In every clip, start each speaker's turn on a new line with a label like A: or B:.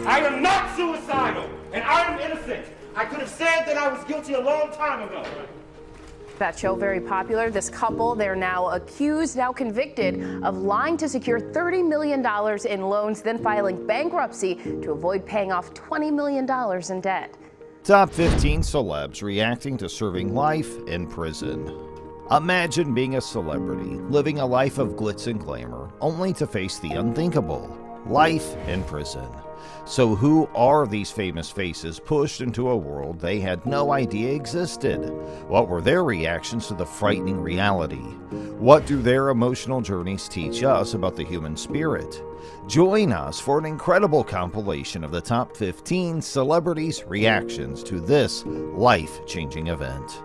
A: I am not suicidal, and I am innocent. I could have said that I was guilty a long time ago.
B: That show very popular. This couple, they're now accused, now convicted of lying to secure $30 million in loans, then filing bankruptcy to avoid paying off $20 million in debt.
C: Top 15 celebs reacting to serving life in prison. Imagine being a celebrity, living a life of glitz and glamour, only to face the unthinkable, life in prison. So who are these famous faces pushed into a world they had no idea existed? What were their reactions to the frightening reality? What do their emotional journeys teach us about the human spirit? Join us for an incredible compilation of the top 15 celebrities' reactions to this life-changing event.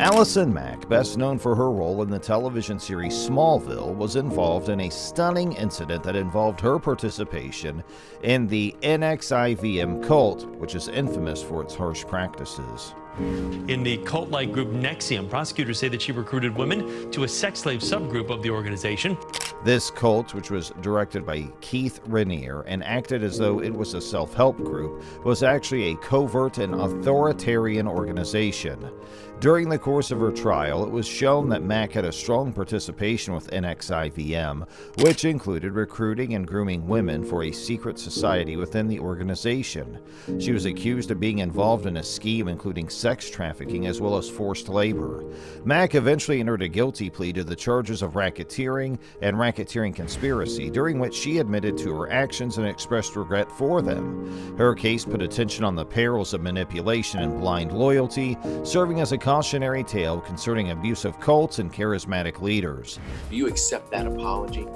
C: Allison Mack, best known for her role in the television series Smallville, was involved in a stunning incident that involved her participation in the NXIVM cult, which is infamous for its harsh practices.
D: In the cult-like group NXIVM, prosecutors say that she recruited women to a sex slave subgroup of the organization.
C: This cult, which was directed by Keith Raniere and acted as though it was a self-help group, was actually a covert and authoritarian organization. During the course of her trial, it was shown that Mack had a strong participation with NXIVM, which included recruiting and grooming women for a secret society within the organization. She was accused of being involved in a scheme including sex trafficking as well as forced labor. Mack eventually entered a guilty plea to the charges of racketeering and racketeering conspiracy, during which she admitted to her actions and expressed regret for them. Her case put attention on the perils of manipulation and blind loyalty, serving as a cautionary tale concerning abuse of cults and charismatic leaders.
E: Do you accept that apology?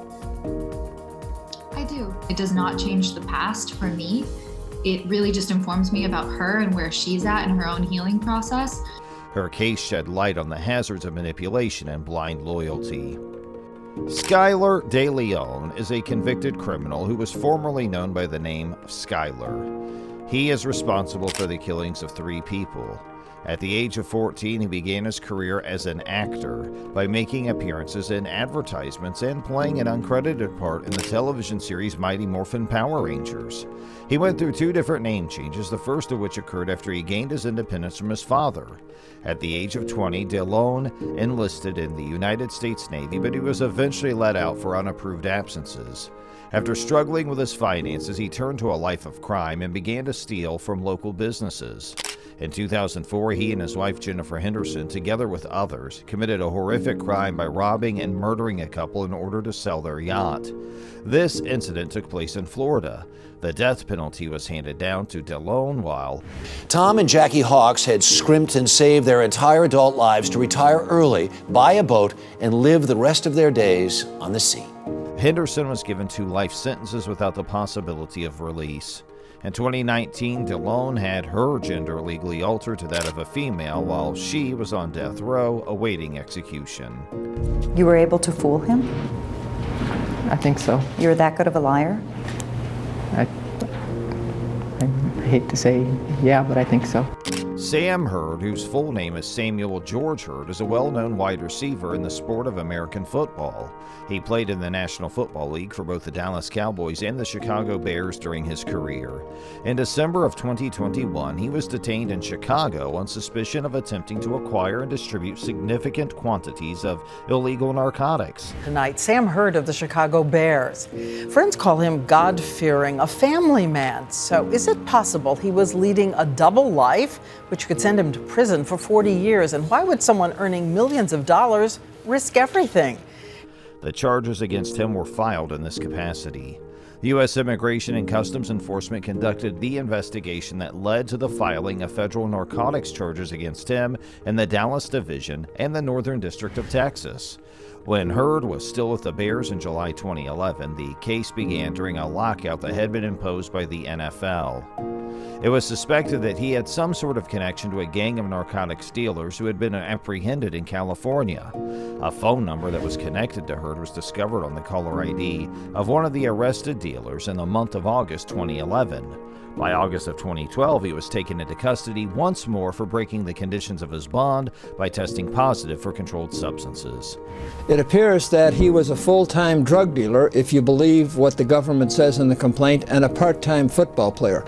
F: I do. It does not change the past for me. It really just informs me about her and where she's at in her own healing process.
C: Her case shed light on the hazards of manipulation and blind loyalty. Skylar De Leon is a convicted criminal who was formerly known by the name of Skylar. He is responsible for the killings of 3 people. At the age of 14, he began his career as an actor by making appearances in advertisements and playing an uncredited part in the television series Mighty Morphin Power Rangers. He went through 2 different name changes, the first of which occurred after he gained his independence from his father. At the age of 20, DeLone enlisted in the United States Navy, but he was eventually let out for unapproved absences. After struggling with his finances, he turned to a life of crime and began to steal from local businesses. In 2004, he and his wife Jennifer Henderson, together with others, committed a horrific crime by robbing and murdering a couple in order to sell their yacht. This incident took place in Florida. The death penalty was handed down to DeLone while
G: Tom and Jackie Hawks had scrimped and saved their entire adult lives to retire early, buy a boat, and live the rest of their days on the sea.
C: Henderson was given 2 life sentences without the possibility of release. In 2019, DeLone had her gender legally altered to that of a female while she was on death row awaiting execution.
H: You were able to fool him?
I: I think so.
H: You're that good of a liar?
I: I hate to say yeah, but I think so.
C: Sam Hurd, whose full name is Samuel George Hurd, is a well-known wide receiver in the sport of American football. He played in the National Football League for both the Dallas Cowboys and the Chicago Bears during his career. In December of 2021, he was detained in Chicago on suspicion of attempting to acquire and distribute significant quantities of illegal narcotics.
J: Tonight, Sam Hurd of the Chicago Bears. Friends call him God-fearing, a family man. So is it possible he was leading a double life, which could send him to prison for 40 years? And why would someone earning millions of dollars risk everything?
C: The charges against him were filed in this capacity. The U.S. Immigration and Customs Enforcement conducted the investigation that led to the filing of federal narcotics charges against him in the Dallas Division and the Northern District of Texas. When Hurd was still with the Bears in July 2011, the case began during a lockout that had been imposed by the NFL. It was suspected that he had some sort of connection to a gang of narcotics dealers who had been apprehended in California. A phone number that was connected to Heard was discovered on the caller ID of one of the arrested dealers in the month of August 2011. By August of 2012, he was taken into custody once more for breaking the conditions of his bond by testing positive for controlled substances.
K: It appears that he was a full-time drug dealer, if you believe what the government says in the complaint, and a part-time football player.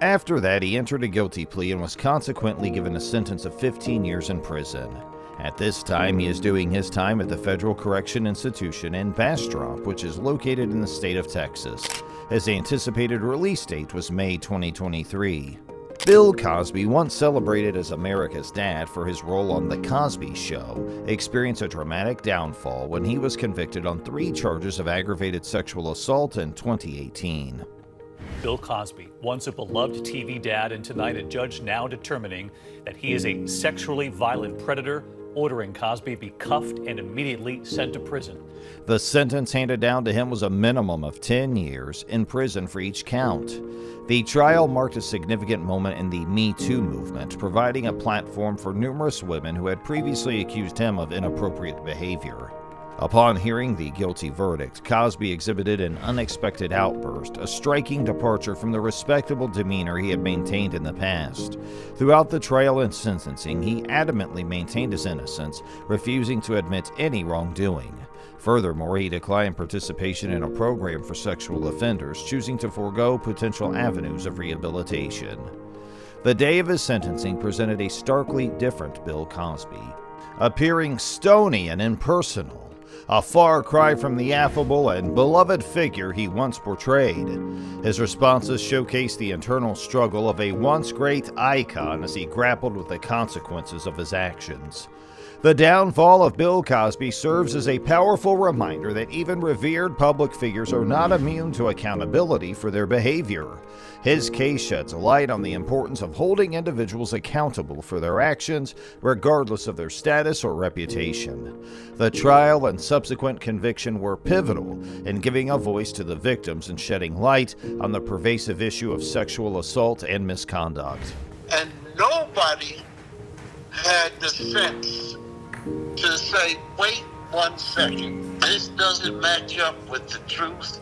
C: After that, he entered a guilty plea and was consequently given a sentence of 15 years in prison. At this time, he is doing his time at the Federal Correction Institution in Bastrop, which is located in the state of Texas. His anticipated release date was May 2023. Bill Cosby, once celebrated as America's dad for his role on The Cosby Show, experienced a dramatic downfall when he was convicted on 3 charges of aggravated sexual assault in 2018.
L: Bill Cosby, once a beloved TV dad, and tonight a judge now determining that he is a sexually violent predator, ordering Cosby be cuffed and immediately sent to prison.
C: The sentence handed down to him was a minimum of 10 years in prison for each count. The trial marked a significant moment in the Me Too movement, providing a platform for numerous women who had previously accused him of inappropriate behavior. Upon hearing the guilty verdict, Cosby exhibited an unexpected outburst, a striking departure from the respectable demeanor he had maintained in the past. Throughout the trial and sentencing, he adamantly maintained his innocence, refusing to admit any wrongdoing. Furthermore, he declined participation in a program for sexual offenders, choosing to forego potential avenues of rehabilitation. The day of his sentencing presented a starkly different Bill Cosby, appearing stony and impersonal, a far cry from the affable and beloved figure he once portrayed. His responses showcased the internal struggle of a once great icon as he grappled with the consequences of his actions. The downfall of Bill Cosby serves as a powerful reminder that even revered public figures are not immune to accountability for their behavior. His case sheds light on the importance of holding individuals accountable for their actions, regardless of their status or reputation. The trial and subsequent conviction were pivotal in giving a voice to the victims and shedding light on the pervasive issue of sexual assault and misconduct.
M: And nobody had the sense to say, wait 1 second, this doesn't match up with the truth.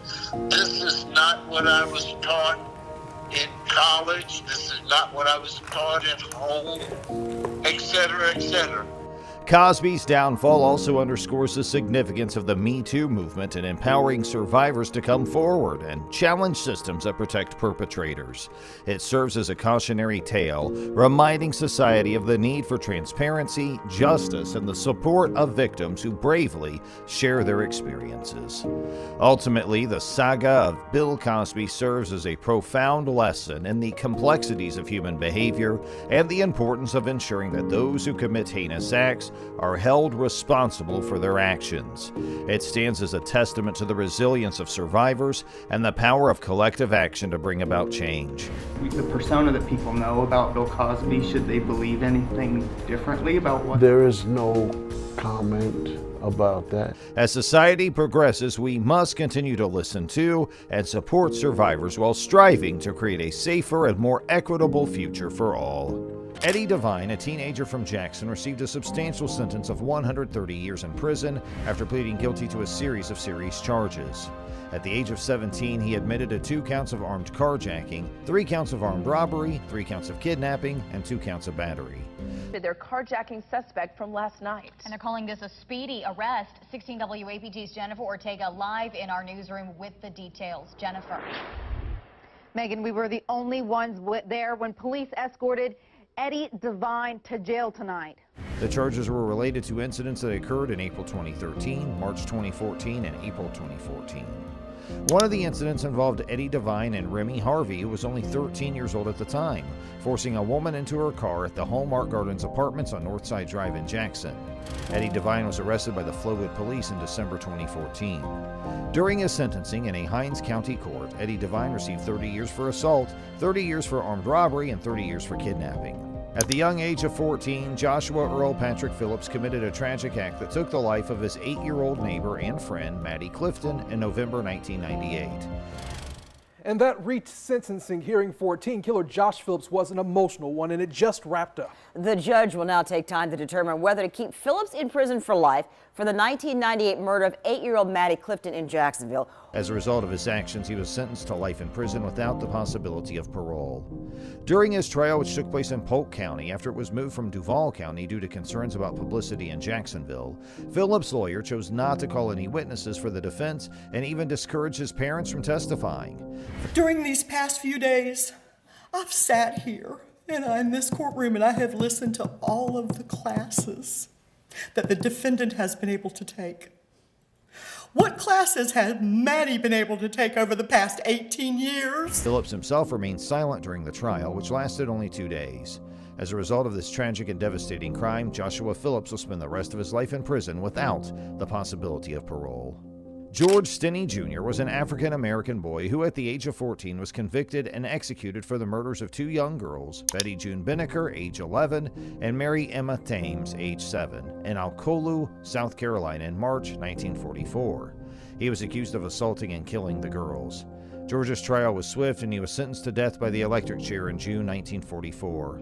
M: This is not what I was taught in college. This is not what I was taught at home, etc., etc.
C: Cosby's downfall also underscores the significance of the Me Too movement in empowering survivors to come forward and challenge systems that protect perpetrators. It serves as a cautionary tale, reminding society of the need for transparency, justice, and the support of victims who bravely share their experiences. Ultimately, the saga of Bill Cosby serves as a profound lesson in the complexities of human behavior and the importance of ensuring that those who commit heinous acts are held responsible for their actions. It stands as a testament to the resilience of survivors and the power of collective action to bring about change.
N: The persona that people know about Bill Cosby, should they believe anything differently about what?
O: There is no comment about that.
C: As society progresses, we must continue to listen to and support survivors while striving to create a safer and more equitable future for all. Eddie Devine, a teenager from Jackson, received a substantial sentence of 130 years in prison after pleading guilty to a series of serious charges. At the age of 17, he admitted to 2 counts of armed carjacking, 3 counts of armed robbery, 3 counts of kidnapping, and 2 counts of battery.
B: Their carjacking suspect from last night.
P: And they're calling this a speedy arrest. 16 WAPT's Jennifer Ortega live in our newsroom with the details. Jennifer.
Q: Megan, we were the only ones there when police escorted Eddie Devine to jail tonight.
C: The charges were related to incidents that occurred in April 2013, March 2014, and April 2014. One of the incidents involved Eddie Devine and Remy Harvey, who was only 13 years old at the time, forcing a woman into her car at the Hallmark Gardens Apartments on Northside Drive in Jackson. Eddie Devine was arrested by the Flowood Police in December 2014. During his sentencing in a Hinds County court, Eddie Devine received 30 years for assault, 30 years for armed robbery, and 30 years for kidnapping. At the young age of 14, Joshua Earl Patrick Phillips committed a tragic act that took the life of his 8-year-old neighbor and friend, Maddie Clifton, in November 1998.
R: And that reached sentencing hearing for teen killer Josh Phillips was an emotional one, and it just wrapped up.
S: The judge will now take time to determine whether to keep Phillips in prison for life for the 1998 murder of 8-year-old Maddie Clifton in Jacksonville.
C: As a result of his actions, he was sentenced to life in prison without the possibility of parole. During his trial, which took place in Polk County after it was moved from Duval County due to concerns about publicity in Jacksonville, Phillips' lawyer chose not to call any witnesses for the defense and even discouraged his parents from testifying.
T: During these past few days, I've sat here and I'm in this courtroom and I have listened to all of the classes that the defendant has been able to take. What classes has Maddie been able to take over the past 18 years?
C: Phillips himself remained silent during the trial, which lasted only 2 days. As a result of this tragic and devastating crime, Joshua Phillips will spend the rest of his life in prison without the possibility of parole. George Stinney Jr. was an African-American boy who at the age of 14 was convicted and executed for the murders of 2 young girls, Betty June Binnicker, age 11, and Mary Emma Thames, age 7, in Alcolu, South Carolina in March 1944. He was accused of assaulting and killing the girls. George's trial was swift and he was sentenced to death by the electric chair in June 1944.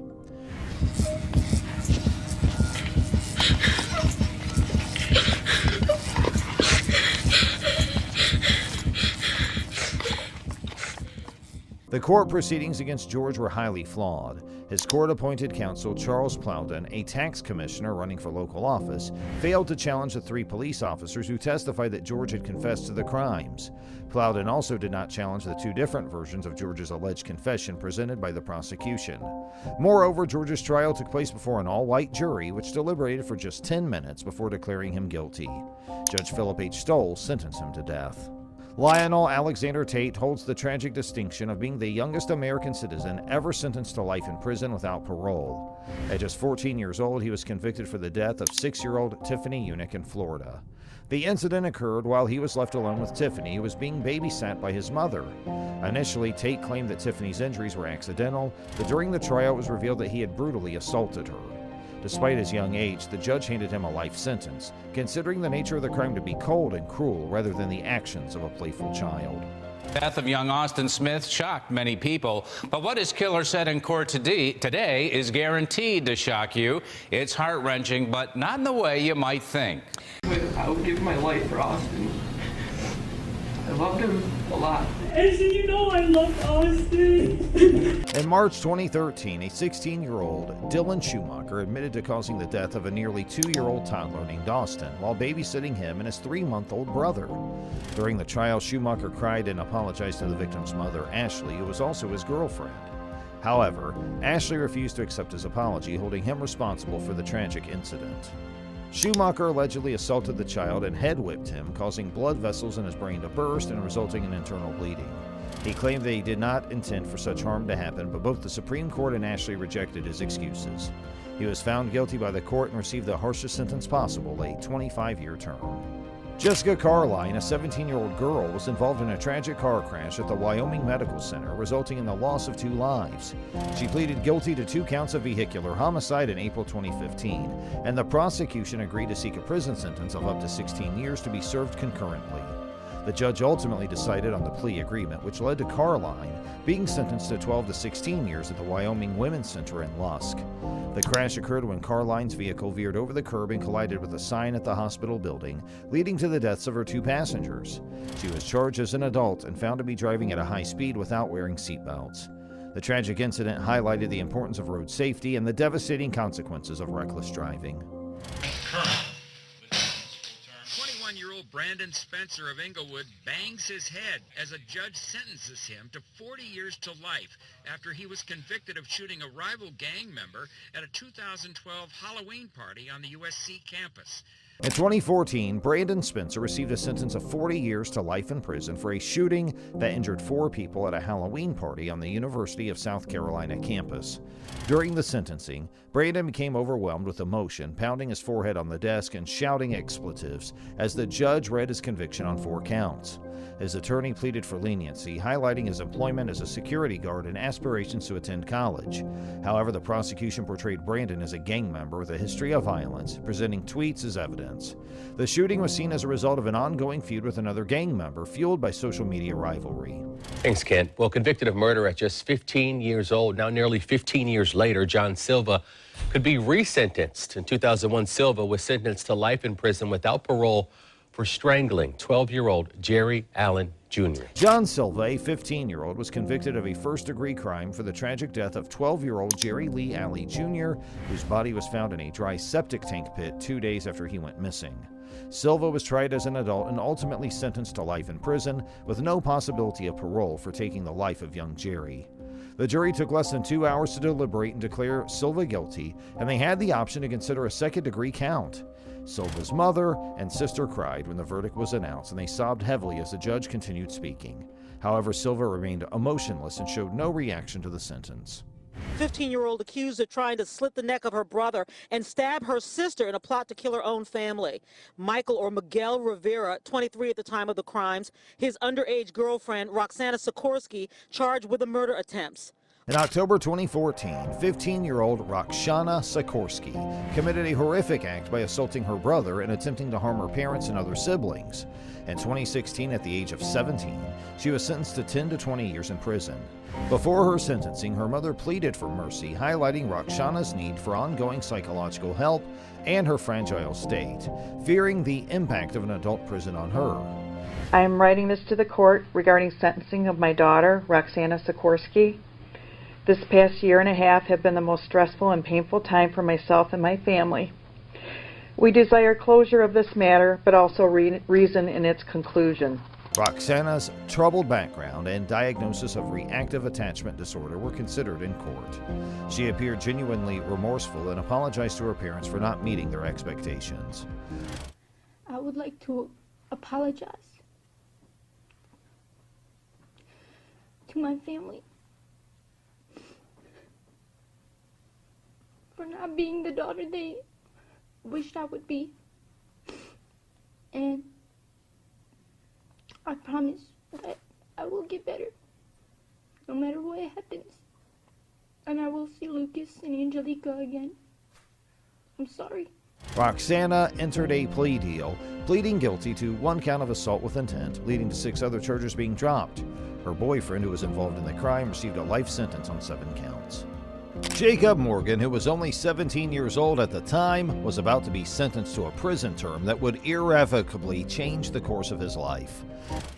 C: The court proceedings against George were highly flawed. His court-appointed counsel, Charles Plowden, a tax commissioner running for local office, failed to challenge the 3 police officers who testified that George had confessed to the crimes. Plowden also did not challenge the 2 different versions of George's alleged confession presented by the prosecution. Moreover, George's trial took place before an all-white jury, which deliberated for just 10 minutes before declaring him guilty. Judge Philip H. Stoll sentenced him to death. Lionel Alexander Tate holds the tragic distinction of being the youngest American citizen ever sentenced to life in prison without parole. At just 14 years old, he was convicted for the death of 6-year-old Tiffany Unick in Florida. The incident occurred while he was left alone with Tiffany, who was being babysat by his mother. Initially, Tate claimed that Tiffany's injuries were accidental, but during the trial it was revealed that he had brutally assaulted her. Despite his young age, the judge handed him a life sentence, considering the nature of the crime to be cold and cruel rather than the actions of a playful child.
U: The death of young Austin Smith shocked many people, but what his killer said in court today is guaranteed to shock you. It's heart-wrenching, but not in the way you might think.
N: I would give my life for Austin. I loved him a lot.
V: And so you know I loved Austin.
C: In March 2013, a 16-year-old Dylan Schumacher admitted to causing the death of a nearly 2-year-old toddler named Austin while babysitting him and his 3-month-old brother. During the trial, Schumacher cried and apologized to the victim's mother, Ashley, who was also his girlfriend. However, Ashley refused to accept his apology, holding him responsible for the tragic incident. Schumacher allegedly assaulted the child and head-whipped him, causing blood vessels in his brain to burst and resulting in internal bleeding. He claimed that he did not intend for such harm to happen, but both the Supreme Court and Ashley rejected his excuses. He was found guilty by the court and received the harshest sentence possible, a 25-year term. Jessica Carline, a 17-year-old girl, was involved in a tragic car crash at the Wyoming Medical Center, resulting in the loss of 2 lives. She pleaded guilty to 2 counts of vehicular homicide in April 2015, and the prosecution agreed to seek a prison sentence of up to 16 years to be served concurrently. The judge ultimately decided on the plea agreement, which led to Carline being sentenced to 12 to 16 years at the Wyoming Women's Center in Lusk. The crash occurred when Carline's vehicle veered over the curb and collided with a sign at the hospital building, leading to the deaths of her 2 passengers. She was charged as an adult and found to be driving at a high speed without wearing seatbelts. The tragic incident highlighted the importance of road safety and the devastating consequences of reckless driving.
W: 21-year-old Brandon Spencer of Inglewood bangs his head as a judge sentences him to 40 years to life after he was convicted of shooting a rival gang member at a 2012 Halloween party on the USC campus.
C: In 2014, Brandon Spencer received a sentence of 40 years to life in prison for a shooting that injured 4 people at a Halloween party on the University of South Carolina campus. During the sentencing, Brandon became overwhelmed with emotion, pounding his forehead on the desk and shouting expletives as the judge read his conviction on 4 counts. His attorney pleaded for leniency, highlighting his employment as a security guard and aspirations to attend college. However, the prosecution portrayed Brandon as a gang member with a history of violence, presenting tweets as evidence. The shooting was seen as a result of an ongoing feud with another gang member, fueled by social media rivalry.
A: Thanks, Kent. Well, convicted of murder at just 15 years old, now nearly 15 years later, John Silva could be resentenced. In 2001, Silva was sentenced to life in prison without parole for strangling 12-year-old Jerry Allen Jr.
C: John Silva, a 15-year-old, was convicted of a first-degree crime for the tragic death of 12-year-old Jerry Lee Alley Jr., whose body was found in a dry septic tank pit 2 days after he went missing. Silva was tried as an adult and ultimately sentenced to life in prison, with no possibility of parole for taking the life of young Jerry. The jury took less than 2 hours to deliberate and declare Silva guilty, and they had the option to consider a second-degree count. Silva's mother and sister cried when the verdict was announced, and they sobbed heavily as the judge continued speaking. However, Silva remained emotionless and showed no reaction to the sentence.
D: 15-year-old accused of trying to slit the neck of her brother and stab her sister in a plot to kill her own family. Michael or Miguel Rivera, 23 at the time of the crimes, his underage girlfriend, Roxana Sikorsky, charged with the murder attempts.
C: In October 2014, 15-year-old Roxana Sikorsky committed a horrific act by assaulting her brother and attempting to harm her parents and other siblings. In 2016, at the age of 17, she was sentenced to 10 to 20 years in prison. Before her sentencing, her mother pleaded for mercy, highlighting Roxana's need for ongoing psychological help and her fragile state, fearing the impact of an adult prison on her.
E: I am writing this to the court regarding sentencing of my daughter, Roxana Sikorsky. This past year and a half have been the most stressful and painful time for myself and my family. We desire closure of this matter, but also reason in its conclusion.
C: Roxana's troubled background and diagnosis of reactive attachment disorder were considered in court. She appeared genuinely remorseful and apologized to her parents for not meeting their expectations.
X: I would like to apologize to my family for not being the daughter they wished I would be. And I promise that I will get better, no matter what happens. And I will see Lucas and Angelica again. I'm sorry.
C: Roxana entered a plea deal, pleading guilty to 1 count of assault with intent, leading to 6 other charges being dropped. Her boyfriend, who was involved in the crime, received a life sentence on 7 counts. Jacob Morgan, who was only 17 years old at the time, was about to be sentenced to a prison term that would irrevocably change the course of his life.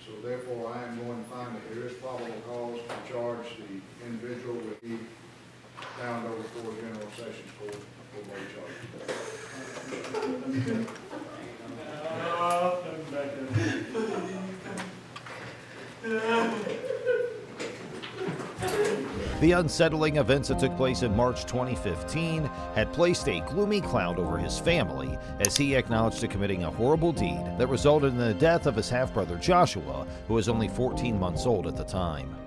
Y: So therefore, I am going to find that there is probable cause to charge the individual with the bound over for General Sessions Court for both charges.
C: The unsettling events that took place in March 2015 had placed a gloomy cloud over his family as he acknowledged to committing a horrible deed that resulted in the death of his half-brother Joshua, who was only 14 months old at the time.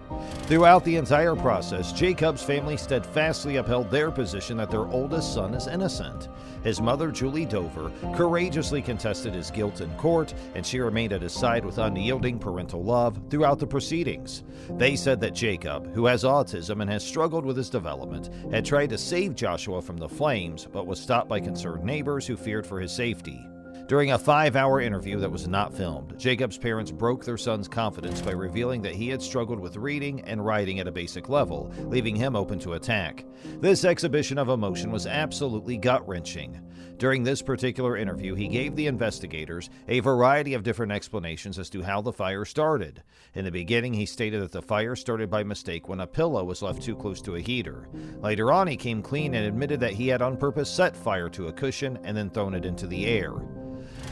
C: Throughout the entire process, Jacob's family steadfastly upheld their position that their oldest son is innocent. His mother, Julie Dover, courageously contested his guilt in court, and she remained at his side with unyielding parental love throughout the proceedings. They said that Jacob, who has autism and has struggled with his development, had tried to save Joshua from the flames, but was stopped by concerned neighbors who feared for his safety. During a 5-hour interview that was not filmed, Jacob's parents broke their son's confidence by revealing that he had struggled with reading and writing at a basic level, leaving him open to attack. This exhibition of emotion was absolutely gut-wrenching. During this particular interview, he gave the investigators a variety of different explanations as to how the fire started. In the beginning, he stated that the fire started by mistake when a pillow was left too close to a heater. Later on, he came clean and admitted that he had on purpose set fire to a cushion and then thrown it into the air.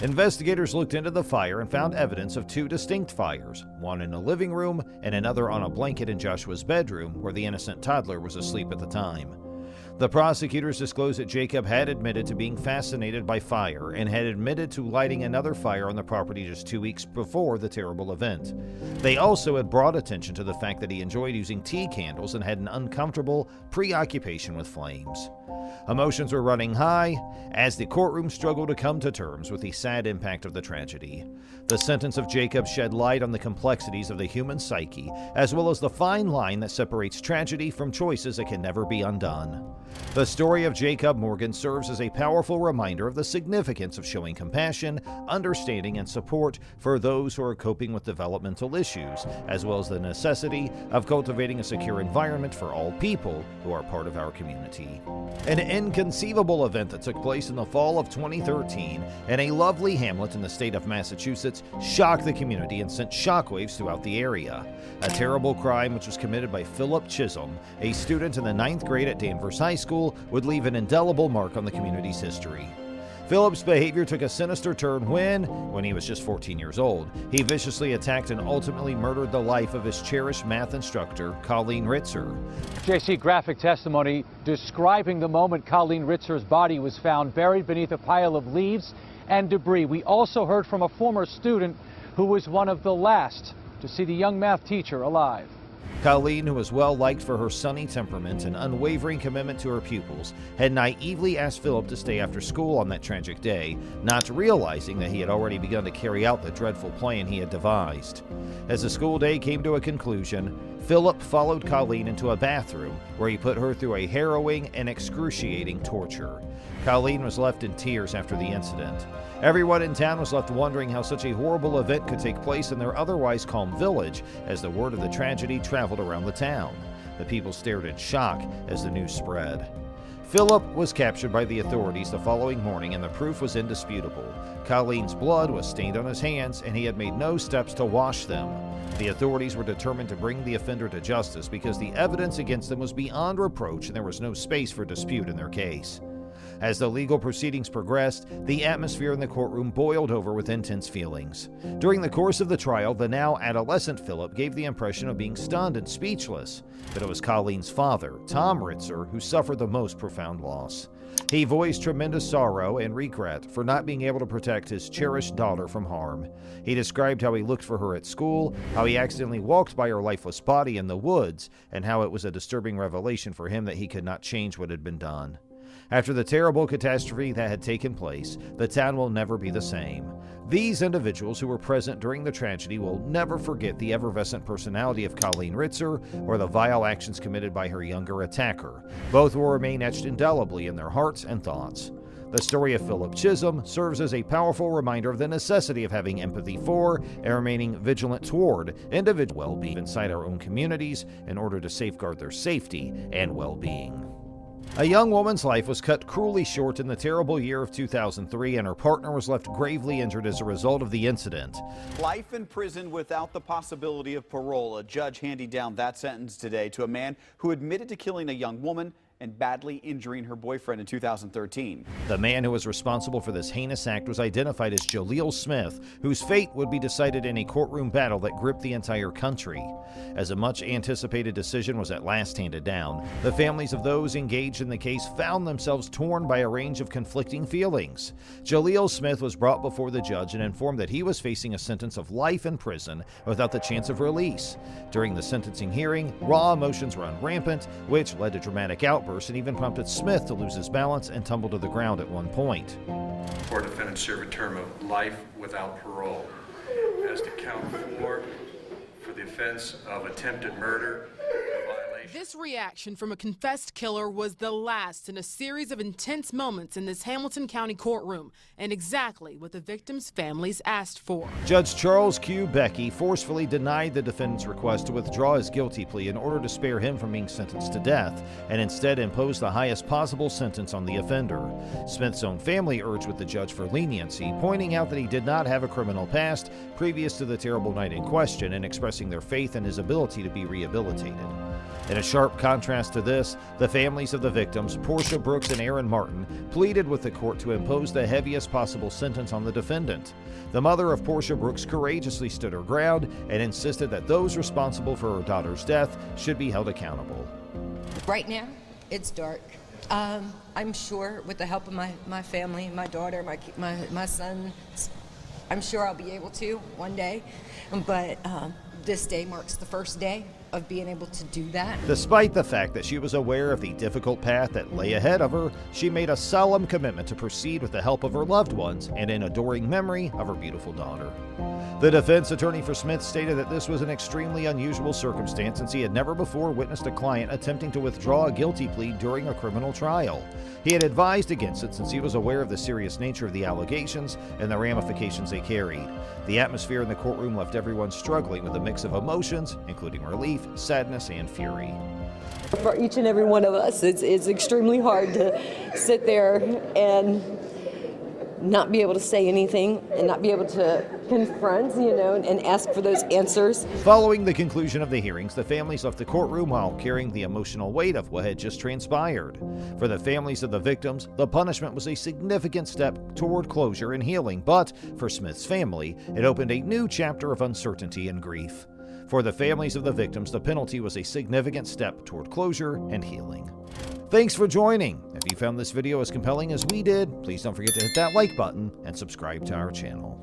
C: Investigators looked into the fire and found evidence of 2 distinct fires, one in the living room and another on a blanket in Joshua's bedroom where the innocent toddler was asleep at the time. The prosecutors disclosed that Jacob had admitted to being fascinated by fire and had admitted to lighting another fire on the property just 2 weeks before the terrible event. They also had brought attention to the fact that he enjoyed using tea candles and had an uncomfortable preoccupation with flames. Emotions were running high as the courtroom struggled to come to terms with the sad impact of the tragedy. The sentence of Jacob shed light on the complexities of the human psyche, as well as the fine line that separates tragedy from choices that can never be undone. The story of Jacob Morgan serves as a powerful reminder of the significance of showing compassion, understanding, and support for those who are coping with developmental issues, as well as the necessity of cultivating a secure environment for all people who are part of our community. An inconceivable event that took place in the fall of 2013 in a lovely hamlet in the state of Massachusetts shocked the community and sent shockwaves throughout the area. A terrible crime which was committed by Philip Chisholm, a student in the 9th grade at Danvers High School, would leave an indelible mark on the community's history. Philip's behavior took a sinister turn when he was just 14 years old, he viciously attacked and ultimately murdered the life of his cherished math instructor, Colleen Ritzer.
F: JC, graphic testimony describing the moment Colleen Ritzer's body was found buried beneath a pile of leaves and debris. We also heard from a former student who was one of the last to see the young math teacher alive.
C: Colleen, who was well liked for her sunny temperament and unwavering commitment to her pupils, had naively asked Philip to stay after school on that tragic day, not realizing that he had already begun to carry out the dreadful plan he had devised. As the school day came to a conclusion, Philip followed Colleen into a bathroom where he put her through a harrowing and excruciating torture. Colleen was left in tears after the incident. Everyone in town was left wondering how such a horrible event could take place in their otherwise calm village as the word of the tragedy traveled around the town. The people stared in shock as the news spread. Philip was captured by the authorities the following morning and the proof was indisputable. Colleen's blood was stained on his hands and he had made no steps to wash them. The authorities were determined to bring the offender to justice because the evidence against them was beyond reproach and there was no space for dispute in their case. As the legal proceedings progressed, the atmosphere in the courtroom boiled over with intense feelings. During the course of the trial, the now adolescent Philip gave the impression of being stunned and speechless, but it was Colleen's father, Tom Ritzer, who suffered the most profound loss. He voiced tremendous sorrow and regret for not being able to protect his cherished daughter from harm. He described how he looked for her at school, how he accidentally walked by her lifeless body in the woods, and how it was a disturbing revelation for him that he could not change what had been done. After the terrible catastrophe that had taken place, the town will never be the same. These individuals who were present during the tragedy will never forget the effervescent personality of Colleen Ritzer or the vile actions committed by her younger attacker. Both will remain etched indelibly in their hearts and thoughts. The story of Philip Chisholm serves as a powerful reminder of the necessity of having empathy for and remaining vigilant toward individual well-being inside our own communities in order to safeguard their safety and well-being. A young woman's life was cut cruelly short in the terrible year of 2003, and her partner was left gravely injured as a result of the incident.
G: Life in prison without the possibility of parole. A judge handed down that sentence today to a man who admitted to killing a young woman and badly injuring her boyfriend in 2013.
C: The man who was responsible for this heinous act was identified as Jaleel Smith, whose fate would be decided in a courtroom battle that gripped the entire country. As a much-anticipated decision was at last handed down, the families of those engaged in the case found themselves torn by a range of conflicting feelings. Jaleel Smith was brought before the judge and informed that he was facing a sentence of life in prison without the chance of release. During the sentencing hearing, raw emotions ran rampant, which led to dramatic outbursts and even prompted Smith to lose his balance and tumble to the ground at one point.
H: Four defendants serve a term of life without parole. As to count 4 for the offense of attempted murder.
I: This reaction from a confessed killer was the last in a series of intense moments in this Hamilton County courtroom, and exactly what the victims' families asked for.
C: Judge Charles Q. Becky forcefully denied the defendant's request to withdraw his guilty plea in order to spare him from being sentenced to death, and instead imposed the highest possible sentence on the offender. Smith's own family urged with the judge for leniency, pointing out that he did not have a criminal past previous to the terrible night in question and expressing their faith in his ability to be rehabilitated. In a sharp contrast to this, the families of the victims, Portia Brooks and Aaron Martin, pleaded with the court to impose the heaviest possible sentence on the defendant. The mother of Portia Brooks courageously stood her ground and insisted that those responsible for her daughter's death should be held accountable.
J: Right now, it's dark. I'm sure with the help of my family, my daughter, my son, I'm sure I'll be able to one day, but this day marks the first day of being able to do that.
C: Despite the fact that she was aware of the difficult path that lay ahead of her, she made a solemn commitment to proceed with the help of her loved ones and in adoring memory of her beautiful daughter. The defense attorney for Smith stated that this was an extremely unusual circumstance since he had never before witnessed a client attempting to withdraw a guilty plea during a criminal trial. He had advised against it since he was aware of the serious nature of the allegations and the ramifications they carried. The atmosphere in the courtroom left everyone struggling with a mix of emotions, including relief, sadness, and fury.
B: For each and every one of us, it's extremely hard to sit there and not be able to say anything and not be able to confront, and ask for those answers.
C: Following the conclusion of the hearings, the families left the courtroom while carrying the emotional weight of what had just transpired. For the families of the victims, the punishment was a significant step toward closure and healing, but for Smith's family, it opened a new chapter of uncertainty and grief. For the families of the victims, the penalty was a significant step toward closure and healing. Thanks for joining. If you found this video as compelling as we did, please don't forget to hit that like button and subscribe to our channel.